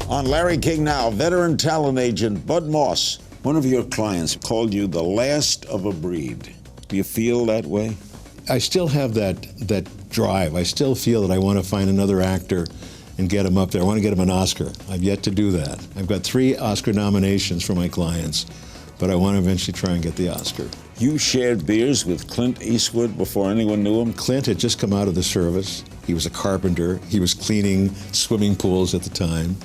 On Larry King Now, veteran talent agent Bud Moss. One of your clients called you the last of a breed. Do you feel that way? I still have that drive. I still feel that I want to find another actor and get him up there. I want to get him an Oscar. I've yet to do that. I've got 3 Oscar nominations for my clients, but I want to eventually try and get the Oscar. You shared beers with Clint Eastwood before anyone knew him? Clint had just come out of the service. He was a carpenter. He was cleaning swimming pools at the time.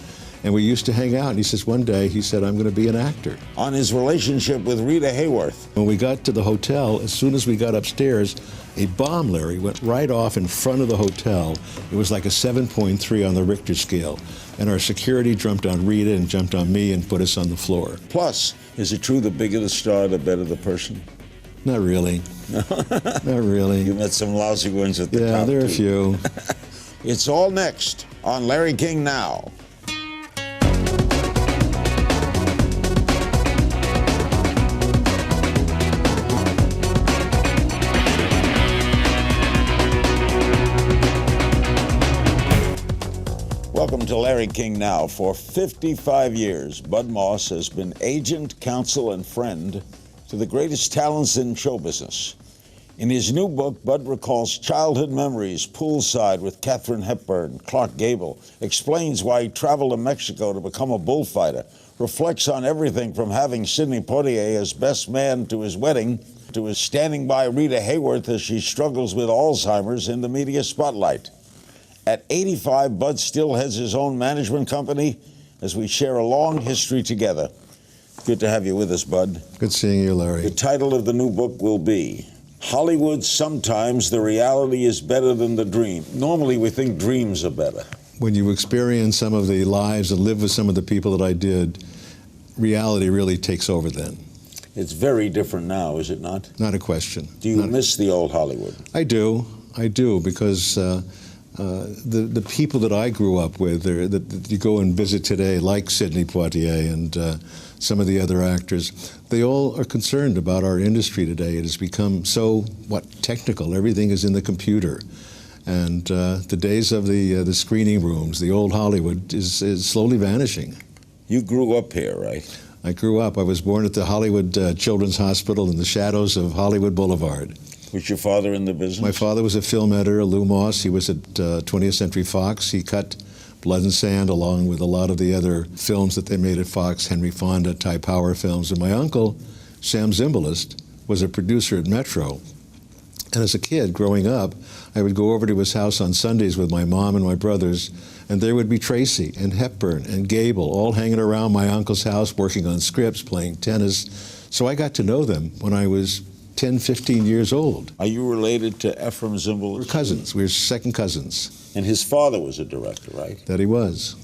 And we used to hang out, and he says one day, he said, I'm going to be an actor. On his relationship with Rita Hayworth. When we got to the hotel, as soon as we got upstairs, a bomb, Larry, went right off in front of the hotel. It was like a 7.3 on the Richter scale. And our security jumped on Rita and jumped on me and put us on the floor. Plus, is it true the bigger the star, the better the person? Not really. Not really. You met some lousy ones at the top. Yeah, there are a too. few. It's all next on Larry King Now. Welcome to Larry King Now. For 55 years, Bud Moss has been agent, counsel, and friend to the greatest talents in show business. In his new book, Bud recalls childhood memories poolside with Katharine Hepburn, Clark Gable, explains why he traveled to Mexico to become a bullfighter, reflects on everything from having Sidney Poitier as best man to his wedding, to his standing by Rita Hayworth as she struggles with Alzheimer's in the media spotlight. At 85, Bud still has his own management company as we share a long history together. Good to have you with us, Bud. Good seeing you, Larry. The title of the new book will be Hollywood, Sometimes the Reality is Better Than the Dream. Normally we think dreams are better. When you experience some of the lives and live with some of the people that I did, reality really takes over then. It's very different now, is it not? Not a question. Do you miss the old Hollywood? I do, because the people that I grew up with, that you go and visit today, like Sidney Poitier and some of the other actors, they all are concerned about our industry today. It has become so, technical. Everything is in the computer. And the days of the screening rooms, the old Hollywood, is slowly vanishing. You grew up here, right? I grew up. I was born at the Hollywood Children's Hospital in the shadows of Hollywood Boulevard. Was your father in the business? My father was a film editor, Lou Moss. He was at 20th Century Fox. He cut Blood and Sand along with a lot of the other films that they made at Fox, Henry Fonda, Ty Power films. And my uncle, Sam Zimbalist, was a producer at Metro. And as a kid, growing up, I would go over to his house on Sundays with my mom and my brothers, and there would be Tracy and Hepburn and Gable all hanging around my uncle's house, working on scripts, playing tennis. So I got to know them when I was 10, 15 years old. Are you related to Ephraim Zimbalist? We're cousins. We're second cousins. And his father was a director, right? That he was.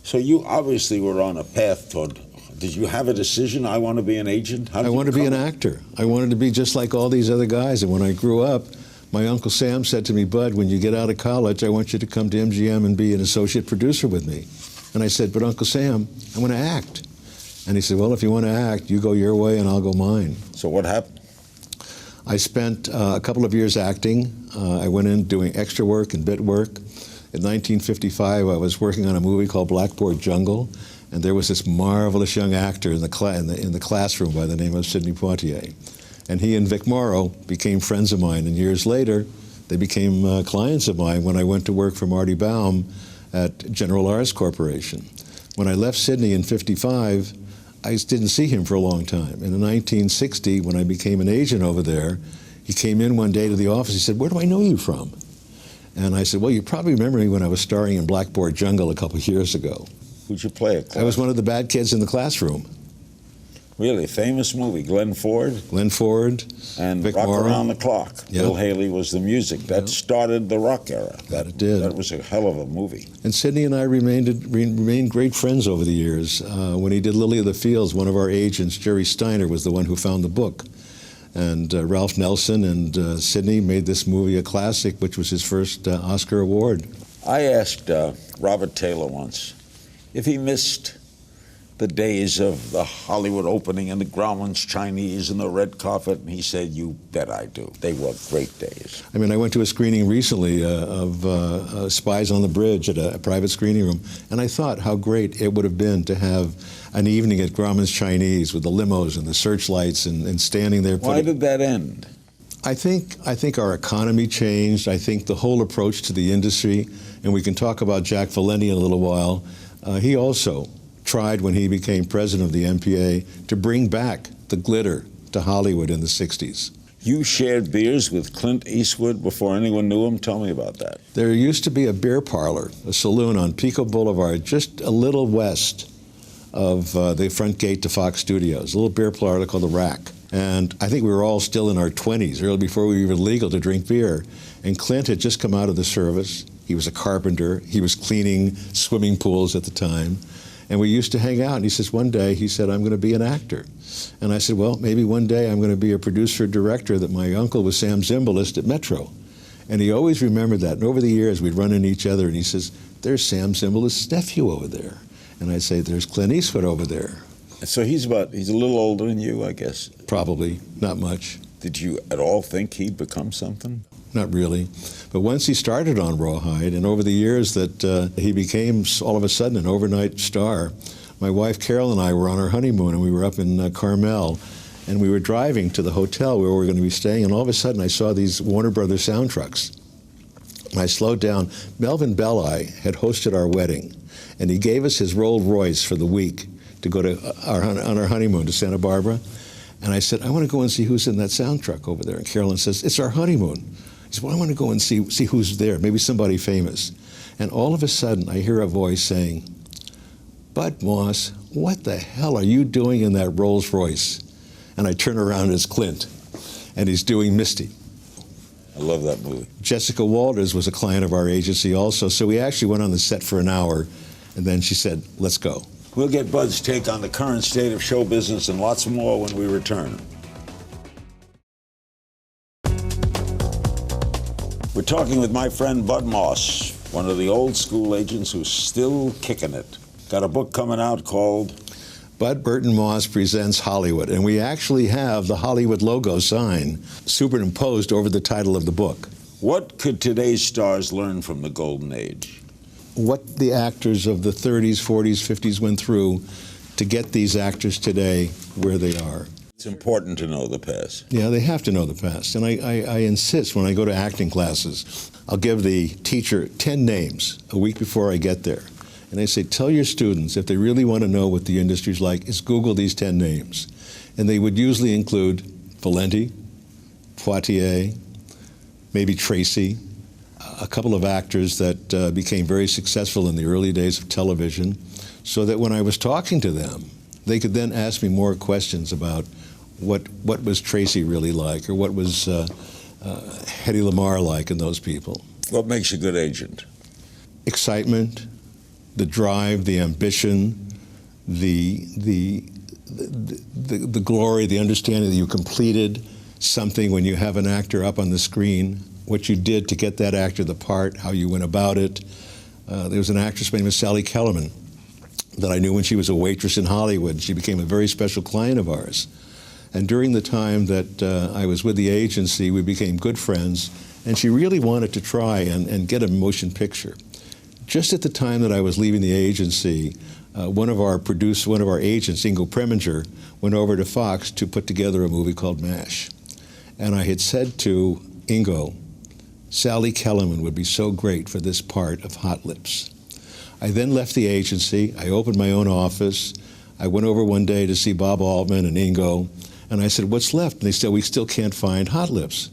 So you obviously were on a path toward, did you have a decision, I want to be an agent? I wanted to be an actor. I wanted to be just like all these other guys. And when I grew up, my Uncle Sam said to me, Bud, when you get out of college, I want you to come to MGM and be an associate producer with me. And I said, but Uncle Sam, I want to act. And he said, well, if you want to act, you go your way and I'll go mine. So what happened? I spent a couple of years acting. I went in doing extra work and bit work. In 1955, I was working on a movie called Blackboard Jungle, and there was this marvelous young actor in the classroom by the name of Sidney Poitier. And he and Vic Morrow became friends of mine, and years later, they became clients of mine when I went to work for Marty Baum at General Ours Corporation. When I left Sidney in '55, I didn't see him for a long time. And in 1960, when I became an agent over there, he came in one day to the office. He said, where do I know you from? And I said, well, you probably remember me when I was starring in Blackboard Jungle a couple of years ago. Who'd you play? I was one of the bad kids in the classroom. Really? Famous movie. Glenn Ford? Glenn Ford. And Vic Rock Morrow. Around the Clock. Yep. Bill Haley was the music. That started the rock era. That it did. That was a hell of a movie. And Sidney and I remained great friends over the years. When he did Lily of the Fields, one of our agents, Jerry Steiner, was the one who found the book. And Ralph Nelson and Sidney made this movie a classic, which was his first Oscar award. I asked Robert Taylor once if he missed the days of the Hollywood opening and the Grauman's Chinese and the red carpet? And he said, you bet I do. They were great days. I mean, I went to a screening recently of Spies on the Bridge at a private screening room, and I thought how great it would have been to have an evening at Grauman's Chinese with the limos and the searchlights and standing there. Why did that end? I think our economy changed. I think the whole approach to the industry, and we can talk about Jack Valenti in a little while, he also tried when he became president of the MPA to bring back the glitter to Hollywood in the 60s. You shared beers with Clint Eastwood before anyone knew him? Tell me about that. There used to be a beer parlor, a saloon on Pico Boulevard, just a little west of the front gate to Fox Studios, a little beer parlor called The Rack. And I think we were all still in our 20s, early before we were even legal to drink beer. And Clint had just come out of the service. He was a carpenter. He was cleaning swimming pools at the time. And we used to hang out. And he says, one day, he said, I'm going to be an actor. And I said, well, maybe one day I'm going to be a producer, director, that my uncle was Sam Zimbalist at Metro. And he always remembered that. And over the years, we'd run into each other, and he says, there's Sam Zimbalist's nephew over there. And I'd say, there's Clint Eastwood over there. So he's a little older than you, I guess. Probably, not much. Did you at all think he'd become something? Not really. But once he started on Rawhide, and over the years that he became all of a sudden an overnight star, my wife Carol and I were on our honeymoon, and we were up in Carmel, and we were driving to the hotel where we were going to be staying, and all of a sudden I saw these Warner Brothers sound trucks. And I slowed down. Melvin Belli had hosted our wedding, and he gave us his Rolls Royce for the week to go to on our honeymoon to Santa Barbara. And I said, I want to go and see who's in that sound truck over there. And Carolyn says, it's our honeymoon. He said, well, I want to go and see who's there, maybe somebody famous. And all of a sudden, I hear a voice saying, Bud Moss, what the hell are you doing in that Rolls Royce? And I turn around, and it's Clint, and he's doing Misty. I love that movie. Jessica Walters was a client of our agency also, so we actually went on the set for an hour, and then she said, let's go. We'll get Bud's take on the current state of show business and lots more when we return. We're talking with my friend Bud Moss, one of the old school agents who's still kicking it. Got a book coming out called Bud Burton Moss Presents Hollywood, and we actually have the Hollywood logo sign superimposed over the title of the book. What could today's stars learn from the golden age? What the actors of the 30s, 40s, 50s went through to get these actors today where they are. It's important to know the past. Yeah, they have to know the past. And I insist when I go to acting classes, I'll give the teacher 10 names a week before I get there. And I say, tell your students, if they really want to know what the industry's like, is Google these 10 names. And they would usually include Valenti, Poitier, maybe Tracy, a couple of actors that became very successful in the early days of television, so that when I was talking to them, they could then ask me more questions about what was Tracy really like, or what was Hedy Lamarr like, and those people. What makes a good agent? Excitement, the drive, the ambition, the glory, the understanding that you completed something when you have an actor up on the screen, what you did to get that actor the part, how you went about it. There was an actress named Sally Kellerman that I knew when she was a waitress in Hollywood. She became a very special client of ours. And during the time that I was with the agency, we became good friends, and she really wanted to try and get a motion picture. Just at the time that I was leaving the agency, one of our agents, Ingo Preminger, went over to Fox to put together a movie called MASH. And I had said to Ingo, Sally Kellerman would be so great for this part of Hot Lips. I then left the agency. I opened my own office. I went over one day to see Bob Altman and Ingo, and I said, what's left? And they said, we still can't find Hot Lips.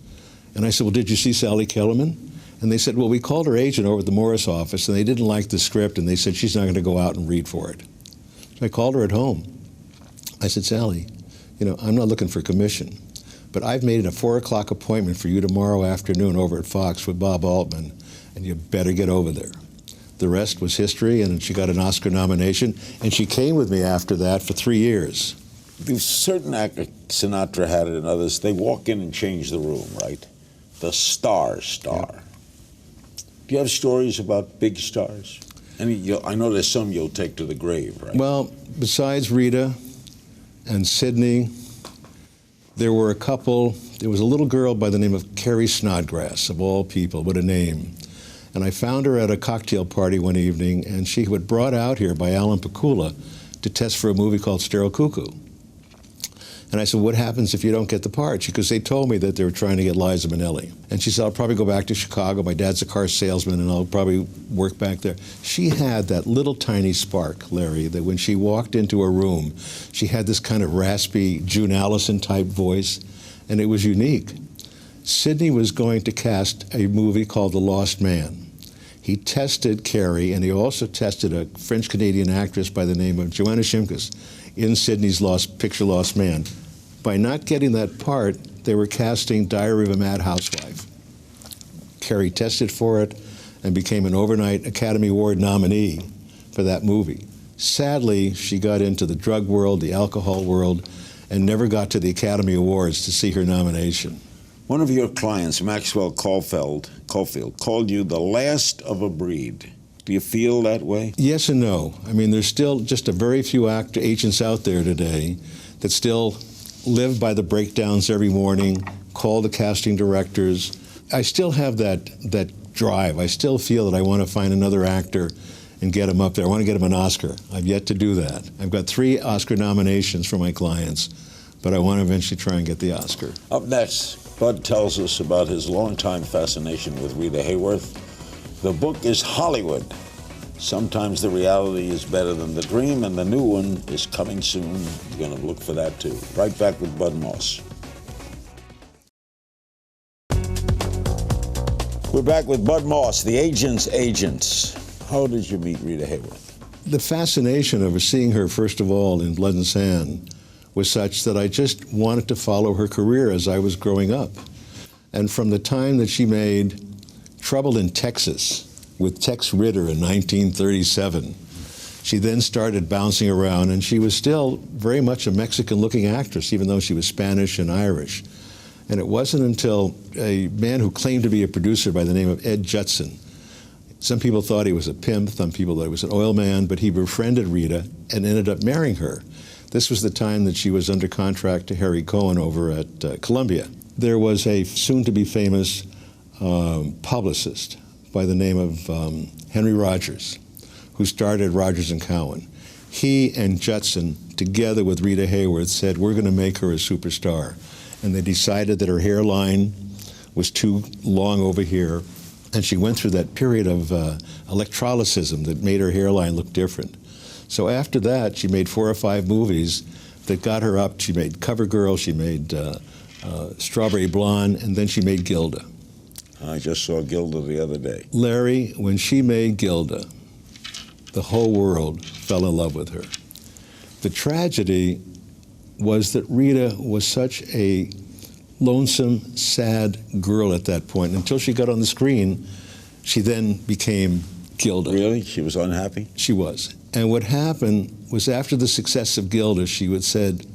And I said, well, did you see Sally Kellerman? And they said, well, we called her agent over at the Morris office, and they didn't like the script, and they said she's not going to go out and read for it. So I called her at home. I said, Sally, I'm not looking for commission, but I've made a 4 o'clock appointment for you tomorrow afternoon over at Fox with Bob Altman, and you better get over there. The rest was history, and she got an Oscar nomination, and she came with me after that for 3 years. There's certain actors, Sinatra had it and others, they walk in and change the room, right? The star. Yeah. Do you have stories about big stars? And I know there's some you'll take to the grave, right? Well, besides Rita and Sidney, there were a couple. There was a little girl by the name of Carrie Snodgrass, of all people, what a name. And I found her at a cocktail party one evening, and she was brought out here by Alan Pakula to test for a movie called Sterile Cuckoo. And I said, what happens if you don't get the part? Because they told me that they were trying to get Liza Minnelli. And she said, I'll probably go back to Chicago. My dad's a car salesman, and I'll probably work back there. She had that little tiny spark, Larry, that when she walked into a room, she had this kind of raspy June Allison-type voice, and it was unique. Sidney was going to cast a movie called The Lost Man. He tested Carrie, and he also tested a French-Canadian actress by the name of Joanna Shimkus in Sidney's picture Lost Man. By not getting that part, they were casting Diary of a Mad Housewife. Carrie tested for it and became an overnight Academy Award nominee for that movie. Sadly, she got into the drug world, the alcohol world, and never got to the Academy Awards to see her nomination. One of your clients, Maxwell Caulfield, called you the last of a breed. Do you feel that way? Yes and no. I mean, there's still just a very few agents out there today that still live by the breakdowns every morning, call the casting directors. I still have that drive. I still feel that I want to find another actor and get him up there. I want to get him an Oscar. I've yet to do that. I've got 3 Oscar nominations for my clients, but I want to eventually try and get the Oscar. Up next, Bud tells us about his longtime fascination with Rita Hayworth. The book is Hollywood. Sometimes the reality is better than the dream, and the new one is coming soon. You're going to look for that too. Right back with Bud Moss. We're back with Bud Moss, the agent's agents. How did you meet Rita Hayworth? The fascination of seeing her, first of all, in Blood and Sand was such that I just wanted to follow her career as I was growing up. And from the time that she made Trouble in Texas with Tex Ritter in 1937, she then started bouncing around, and she was still very much a Mexican-looking actress, even though she was Spanish and Irish. And it wasn't until a man who claimed to be a producer by the name of Ed Judson. Some people thought he was a pimp, some people thought he was an oil man, but he befriended Rita and ended up marrying her. This was the time that she was under contract to Harry Cohen over at Columbia. There was a soon-to-be famous publicist by the name of Henry Rogers, who started Rogers & Cowan. He and Judson, together with Rita Hayworth, said, we're going to make her a superstar. And they decided that her hairline was too long over here, and she went through that period of electrolysis that made her hairline look different. So after that, she made 4 or 5 movies that got her up. She made CoverGirl, she made Strawberry Blonde, and then she made Gilda. I just saw Gilda the other day. Larry, when she made Gilda, the whole world fell in love with her. The tragedy was that Rita was such a lonesome, sad girl at that point. Until she got on the screen, she then became Gilda. Really? She was unhappy? She was. And what happened was, after the success of Gilda, she would said,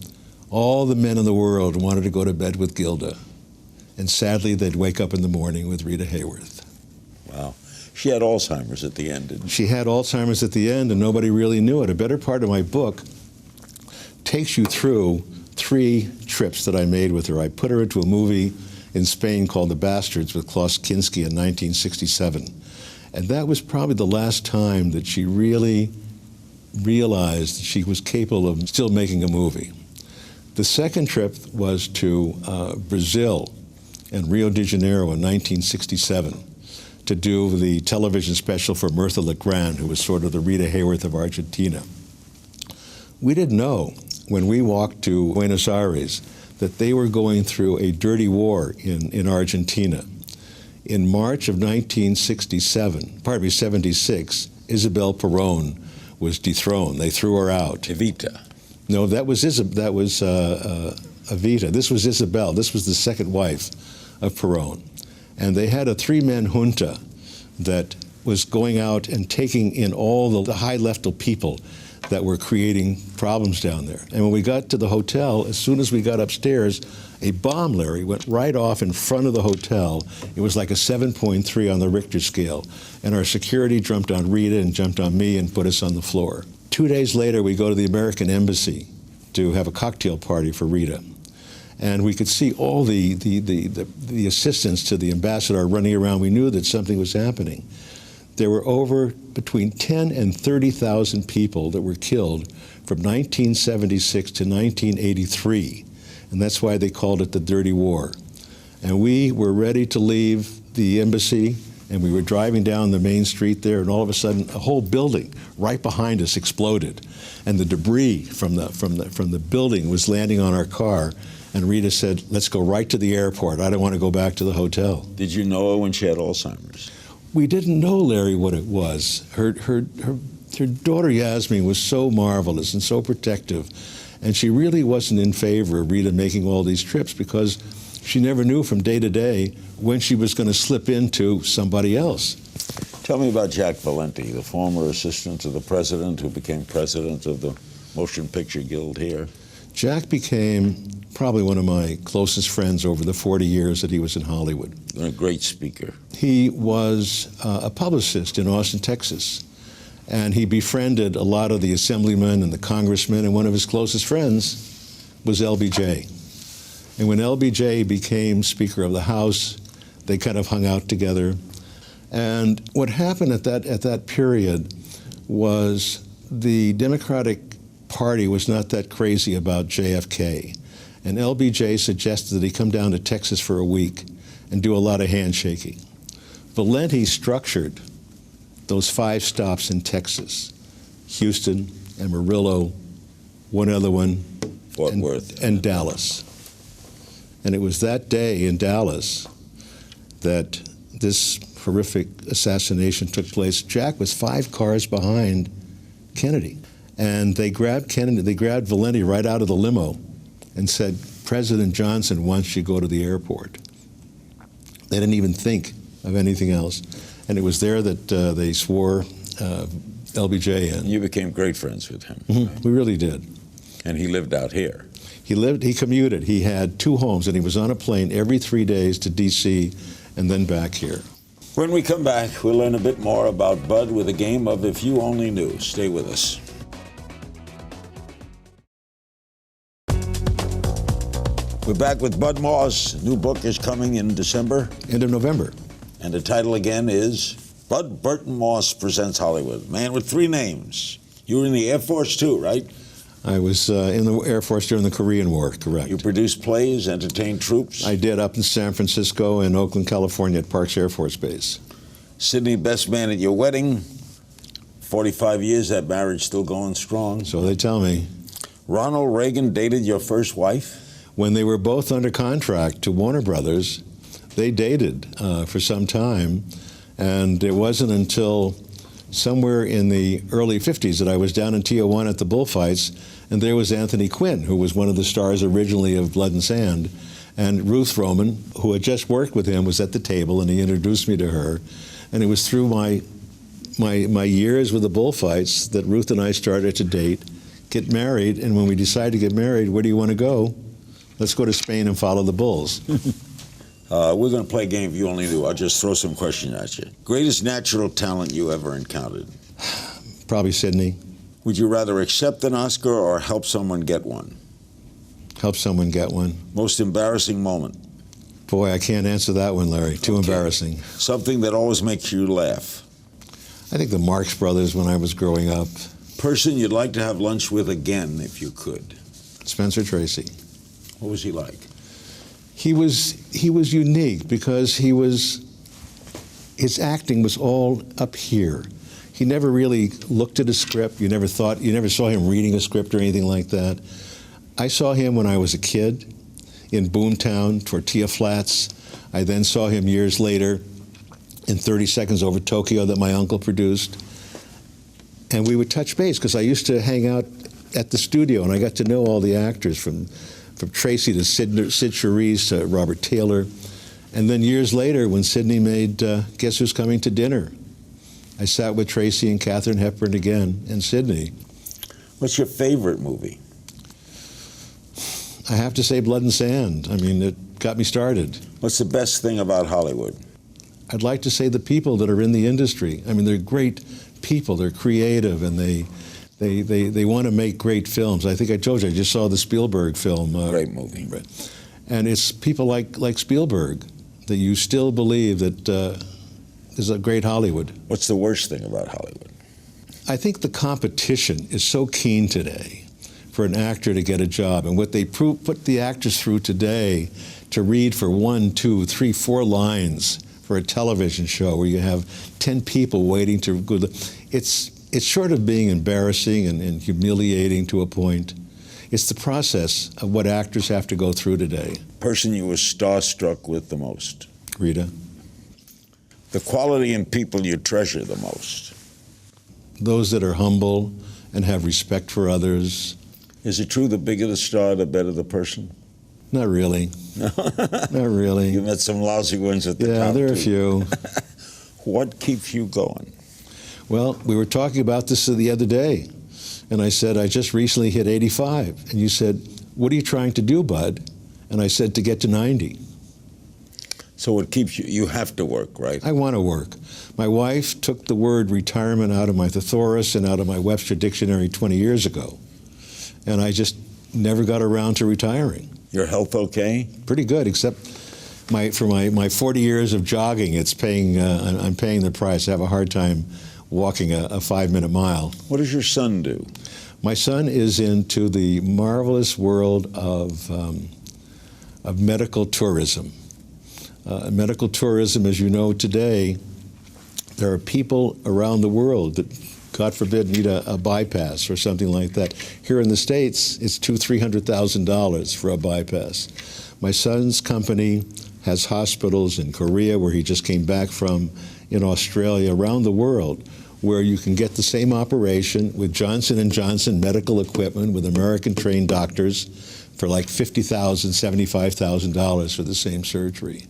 all the men in the world wanted to go to bed with Gilda. And sadly, they'd wake up in the morning with Rita Hayworth. Wow. She had Alzheimer's at the end, didn't she? She had Alzheimer's at the end, and nobody really knew it. A better part of my book takes you through 3 trips that I made with her. I put her into a movie in Spain called The Bastards with Klaus Kinski in 1967. And that was probably the last time that she really realized that she was capable of still making a movie. The second trip was to Brazil and Rio de Janeiro in 1967 to do the television special for Mirtha Legrand, who was sort of the Rita Hayworth of Argentina. We didn't know when we walked to Buenos Aires that they were going through a dirty war in Argentina. In March of 76, Isabel Perón was dethroned. They threw her out. Evita. No, that was Evita. This was Isabel. This was the second wife of Perón. And they had a 3-man junta that was going out and taking in all the high-level people that were creating problems down there. And when we got to the hotel, as soon as we got upstairs, A bomb, Larry, went right off in front of the hotel. It was like a 7.3 on the Richter scale. And our security jumped on Rita and jumped on me and put us on the floor. 2 days later, we go to the American Embassy to have a cocktail party for Rita. And we could see all the assistants to the ambassador running around. We knew that something was happening. There were between 10 and 30,000 people that were killed from 1976 to 1983. And that's why they called it the Dirty War. And we were ready to leave the embassy, and we were driving down the main street there, and all of a sudden, a whole building right behind us exploded. And the debris from the building was landing on our car. And Rita said, "Let's go right to the airport. I don't want to go back to the hotel." Did you know her when she had Alzheimer's? We didn't know, Larry, what it was. Her daughter Yasmin was so marvelous and so protective, and she really wasn't in favor of Rita making all these trips because she never knew from day to day when she was going to slip into somebody else. Tell me about Jack Valenti, the former assistant to the president who became president of the Motion Picture Guild here. Jack became probably one of my closest friends over the 40 years that he was in Hollywood. And a great speaker. He was a publicist in Austin, Texas, and he befriended a lot of the assemblymen and the congressmen, and one of his closest friends was LBJ. And when LBJ became Speaker of the House, they kind of hung out together. And what happened at that period was the Democratic Party was not that crazy about JFK. And LBJ suggested that he come down to Texas for a week and do a lot of handshaking. Valenti structured those 5 stops in Texas: Houston, Amarillo, one other one, Fort Worth, and Dallas. And it was that day in Dallas that this horrific assassination took place. Jack was 5 cars behind Kennedy. And they grabbed Valenti right out of the limo and said, "President Johnson wants you to go to the airport." They didn't even think of anything else. And it was there that they swore LBJ in. You became great friends with him. Mm-hmm. We really did. And he lived out here. He commuted. He had 2 homes, and he was on a plane every 3 days to D.C. and then back here. When we come back, we'll learn a bit more about Bud with a game of If You Only Knew. Stay with us. We're back with Bud Moss. New book is coming in December. End of November. And the title again is Bud Burton Moss Presents Hollywood. Man with 3 names. You were in the Air Force too, right? I was in the Air Force during the Korean War, correct. You produced plays, entertained troops? I did, up in San Francisco and Oakland, California at Parks Air Force Base. Sidney, best man at your wedding. 45 years, that marriage still going strong. So they tell me. Ronald Reagan dated your first wife? When they were both under contract to Warner Brothers, they dated for some time. And it wasn't until somewhere in the early 50s that I was down in Tijuana at the bullfights, and there was Anthony Quinn, who was one of the stars originally of Blood and Sand. And Ruth Roman, who had just worked with him, was at the table, and he introduced me to her. And it was through my years with the bullfights that Ruth and I started to date, get married, and when we decided to get married, where do you want to go? Let's go to Spain and follow the bulls. We're going to play a game if you only knew. I'll just throw some questions at you. Greatest natural talent you ever encountered? Probably Sidney. Would you rather accept an Oscar or help someone get one? Help someone get one. Most embarrassing moment? Boy, I can't answer that one, Larry. Too embarrassing. Something that always makes you laugh? I think the Marx Brothers when I was growing up. Person you'd like to have lunch with again if you could? Spencer Tracy. What was he like? He was unique because his acting was all up here. He never really looked at a script. You never saw him reading a script or anything like that. I saw him when I was a kid in Boomtown, Tortilla Flats. I then saw him years later in 30 Seconds Over Tokyo that my uncle produced. And we would touch base because I used to hang out at the studio, and I got to know all the actors from Tracy to Sid Charisse to Robert Taylor. And then years later, when Sidney made Guess Who's Coming to Dinner, I sat with Tracy and Katharine Hepburn again, and Sidney. What's your favorite movie? I have to say Blood and Sand. I mean, it got me started. What's the best thing about Hollywood? I'd like to say the people that are in the industry. I mean, they're great people. They're creative, and they want to make great films. I think I told you, I just saw the Spielberg film. Great movie. And it's people like Spielberg that you still believe that is a great Hollywood. What's the worst thing about Hollywood? I think the competition is so keen today for an actor to get a job, and what they put the actors through today to read for 1, 2, 3, 4 lines for a television show where you have 10 people waiting to go. It's short of being embarrassing and humiliating to a point. It's the process of what actors have to go through today. Person you were starstruck with the most? Rita. The quality in people you treasure the most? Those that are humble and have respect for others. Is it true the bigger the star, the better the person? Not really. Not really. You met some lousy ones at the top. Yeah, there are a too. few. What keeps you going? Well, we were talking about this the other day, and I said, I just recently hit 85. And you said, what are you trying to do, bud? And I said, to get to 90. So what keeps you? You have to work, right? I want to work. My wife took the word retirement out of my thesaurus and out of my Webster dictionary 20 years ago. And I just never got around to retiring. Your health okay? Pretty good, except for my 40 years of jogging, it's paying. I'm paying the price. I have a hard time walking a 5-minute mile. What does your son do? My son is into the marvelous world of medical tourism. Medical tourism, as you know today, there are people around the world that, God forbid, need a bypass or something like that. Here in the States, it's $200,000-$300,000 for a bypass. My son's company has hospitals in Korea, where he just came back from, in Australia, around the world, where you can get the same operation with Johnson & Johnson medical equipment with American-trained doctors for like $50,000, $75,000 for the same surgery.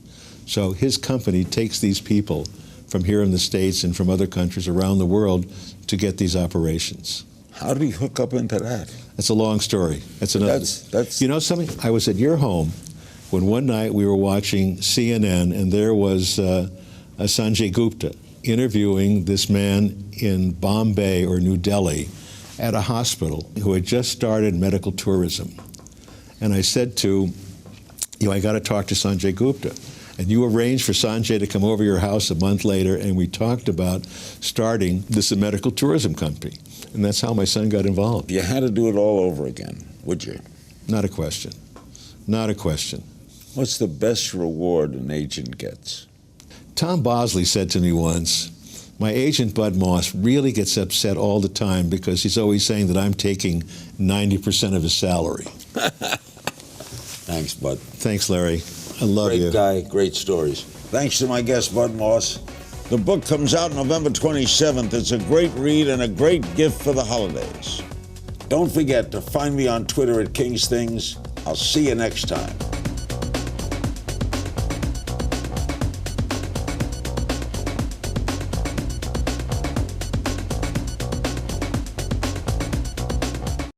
So his company takes these people from here in the States and from other countries around the world to get these operations. How did he hook up into that? That's a long story. That's another. That's You know something? I was at your home when one night we were watching CNN, and there was Sanjay Gupta interviewing this man in Bombay or New Delhi at a hospital who had just started medical tourism. And I said to you, I got to talk to Sanjay Gupta. And you arranged for Sanjay to come over your house a month later, and we talked about starting this medical tourism company. And that's how my son got involved. You had to do it all over again, would you? Not a question. Not a question. What's the best reward an agent gets? Tom Bosley said to me once, my agent, Bud Moss, really gets upset all the time because he's always saying that I'm taking 90% of his salary. Thanks, Bud. Thanks, Larry. I love you. Great guy, great stories. Thanks to my guest, Bud Moss. The book comes out November 27th. It's a great read and a great gift for the holidays. Don't forget to find me on Twitter at King's Things. I'll see you next time.